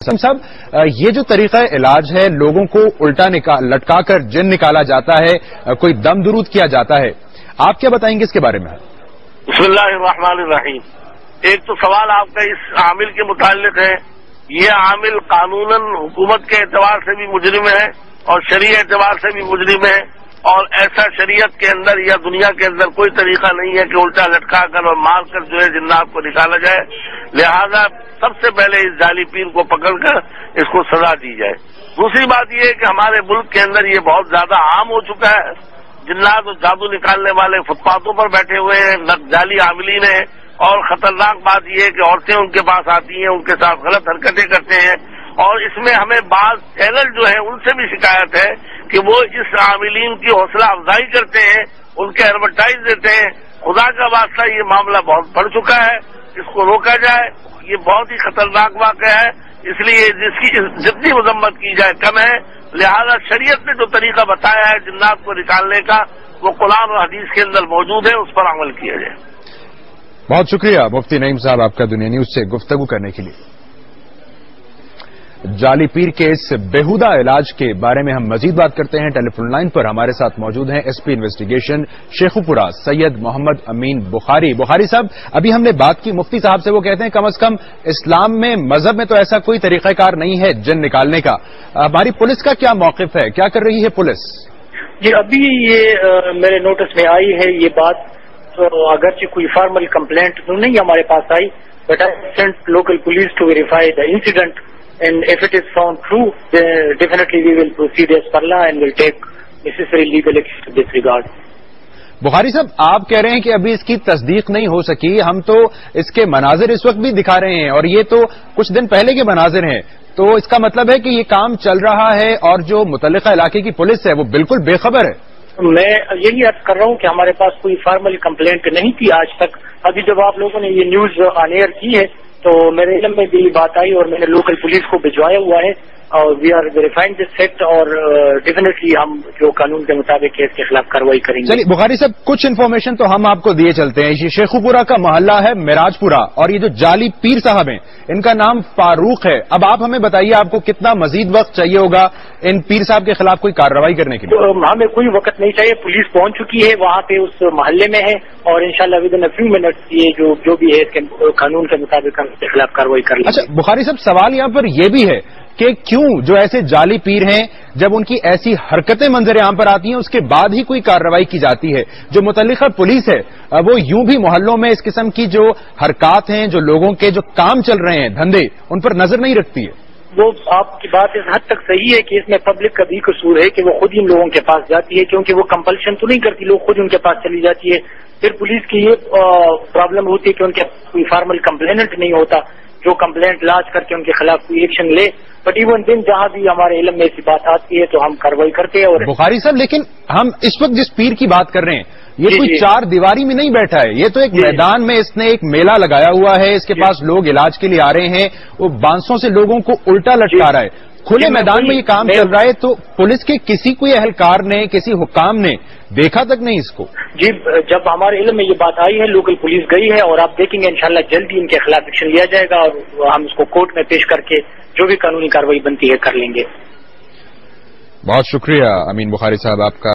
صاحب یہ جو طریقہ علاج ہے، لوگوں کو الٹا لٹکا کر جن نکالا جاتا ہے، کوئی دم درود کیا جاتا ہے، آپ کیا بتائیں گے اس کے بارے میں؟ بسم اللہ الرحمن الرحیم۔ ایک تو سوال آپ کا اس عامل کے متعلق ہے۔ یہ عامل قانوناً حکومت کے اعتبار سے بھی مجرم ہے اور شرعی اعتبار سے بھی مجرم ہے، اور ایسا شریعت کے اندر یا دنیا کے اندر کوئی طریقہ نہیں ہے کہ الٹا لٹکا کر اور مار کر جو ہے جنات کو نکالا جائے۔ لہذا سب سے پہلے اس جعلی پیر کو پکڑ کر اس کو سزا دی جائے۔ دوسری بات یہ ہے کہ ہمارے ملک کے اندر یہ بہت زیادہ عام ہو چکا ہے۔ جنات اور جادو نکالنے والے فٹ پاتھوں پر بیٹھے ہوئے ہیں، جعلی عاملین ہیں، اور خطرناک بات یہ ہے کہ عورتیں ان کے پاس آتی ہیں، ان کے ساتھ غلط حرکتیں کرتے ہیں، اور اس میں ہمیں بعض چینل جو ہیں ان سے بھی شکایت ہے کہ وہ اس عاملین کی حوصلہ افزائی کرتے ہیں، ان کے ایڈورٹائز دیتے ہیں۔ خدا کا واسطہ یہ معاملہ بہت بڑھ چکا ہے، اس کو روکا جائے۔ یہ بہت ہی خطرناک واقعہ ہے، اس لیے جس کی جتنی مذمت کی جائے کم ہے۔ لہذا شریعت نے جو طریقہ بتایا ہے جنات کو نکالنے کا، وہ قرآن اور حدیث کے اندر موجود ہے، اس پر عمل کیا جائے۔ بہت شکریہ مفتی نعیم صاحب آپ کا دنیا نیوز سے گفتگو کرنے کے لیے۔ جعلی پیر کے اس بےہودہ علاج کے بارے میں ہم مزید بات کرتے ہیں۔ ٹیلی فون لائن پر ہمارے ساتھ موجود ہیں ایس پی انویسٹیگیشن شیخوپورہ سید محمد امین بخاری۔ بخاری صاحب، ابھی ہم نے بات کی مفتی صاحب سے، وہ کہتے ہیں کم از کم اسلام میں، مذہب میں تو ایسا کوئی طریقہ کار نہیں ہے جن نکالنے کا۔ ہماری پولیس کا کیا موقف ہے، کیا کر رہی ہے پولیس؟ جی، ابھی یہ میرے نوٹس میں آئی ہے یہ بات، تو اگرچہ کوئی فارمل کمپلینٹ تو نہیں ہمارے پاس آئی، but I sent local police to verify the incident, and if it is found true, then definitely we will proceed as per law and will take necessary legal action in this regard. بخاری صاحب، آپ کہہ رہے ہیں کہ ابھی اس کی تصدیق نہیں ہو سکی، ہم تو اس کے مناظر اس وقت بھی دکھا رہے ہیں اور یہ تو کچھ دن پہلے کے مناظر ہیں، تو اس کا مطلب ہے کہ یہ کام چل رہا ہے اور جو متعلقہ علاقے کی پولیس ہے وہ بالکل بے خبر ہے۔ میں یہی عرض کر رہا ہوں کہ ہمارے پاس کوئی فارمل کمپلینٹ نہیں تھی آج تک۔ ابھی جب آپ لوگوں نے یہ نیوز آن ایئر کی ہے تو میرے علم میں بھی بات آئی اور میں نے لوکل پولیس کو بھجوایا ہوا ہے، اور we are verifying this fact, اور ڈیفینیٹلی ہم جو قانون کے مطابق ہے اس کے خلاف کارروائی کریں گے۔ چلیے بخاری صاحب، کچھ انفارمیشن تو ہم آپ کو دیے چلتے ہیں۔ یہ شیخوپورہ کا محلہ ہے میراج پورہ، اور یہ جو جعلی پیر صاحب ہیں ان کا نام فاروق ہے۔ اب آپ ہمیں بتائیے آپ کو کتنا مزید وقت چاہیے ہوگا ان پیر صاحب کے خلاف کوئی کارروائی کرنے کے لیے؟ ہمیں کوئی وقت نہیں چاہیے، پولیس پہنچ چکی ہے وہاں پہ اس محلے میں ہے، اور انشاءاللہ with in a few minutes یہ جو بھی ہے اس کے قانون کے مطابق ہم اس کے خلاف کارروائی کر لیں گے۔ اچھا بخاری صاحب، سوال یہاں پر یہ بھی ہے کہ کیوں جو ایسے جعلی پیر ہیں جب ان کی ایسی حرکتیں منظر عام پر آتی ہیں اس کے بعد ہی کوئی کارروائی کی جاتی ہے؟ جو متعلقہ پولیس ہے وہ یوں بھی محلوں میں اس قسم کی جو حرکات ہیں، جو لوگوں کے جو کام چل رہے ہیں دھندے، ان پر نظر نہیں رکھتی ہے؟ وہ آپ کی بات اس حد تک صحیح ہے کہ اس میں پبلک کا بھی قصور ہے کہ وہ خود ان لوگوں کے پاس جاتی ہے، کیونکہ وہ کمپلشن تو نہیں کرتی، لوگ خود ان کے پاس چلی جاتی ہے۔ پھر پولیس کی یہ پرابلم ہوتی ہے کہ ان کے کوئی فارمل کمپلینٹ نہیں ہوتا جو کمپلینٹ لاج کر کے ان کے خلاف کوئی ایکشن لے، بٹ ایون دن جہاں بھی ہمارے علم میں ایسی بات آتی ہے تو ہم کارروائی کرتے ہیں۔ اور بخاری صاحب، لیکن ہم اس وقت جس پیر کی بات کر رہے ہیں یہ کوئی چار دیواری میں نہیں بیٹھا ہے، یہ تو ایک میدان میں اس نے ایک میلہ لگایا ہوا ہے، اس کے پاس لوگ علاج کے لیے آ رہے ہیں، وہ بانسوں سے لوگوں کو الٹا لٹکا رہا ہے، کھلے میدان میں یہ کام چل رہا ہے، تو پولیس کے کسی کوئی اہلکار نے، کسی حکام نے دیکھا تک نہیں اس کو؟ جی، جب ہمارے علم میں یہ بات آئی ہے لوکل پولیس گئی ہے، اور آپ دیکھیں گے انشاءاللہ جلدی ان کے خلاف ایکشن لیا جائے گا، اور ہم اس کو کورٹ میں پیش کر کے جو بھی قانونی کارروائی بنتی ہے کر لیں گے۔ بہت شکریہ امین بخاری صاحب آپ کا۔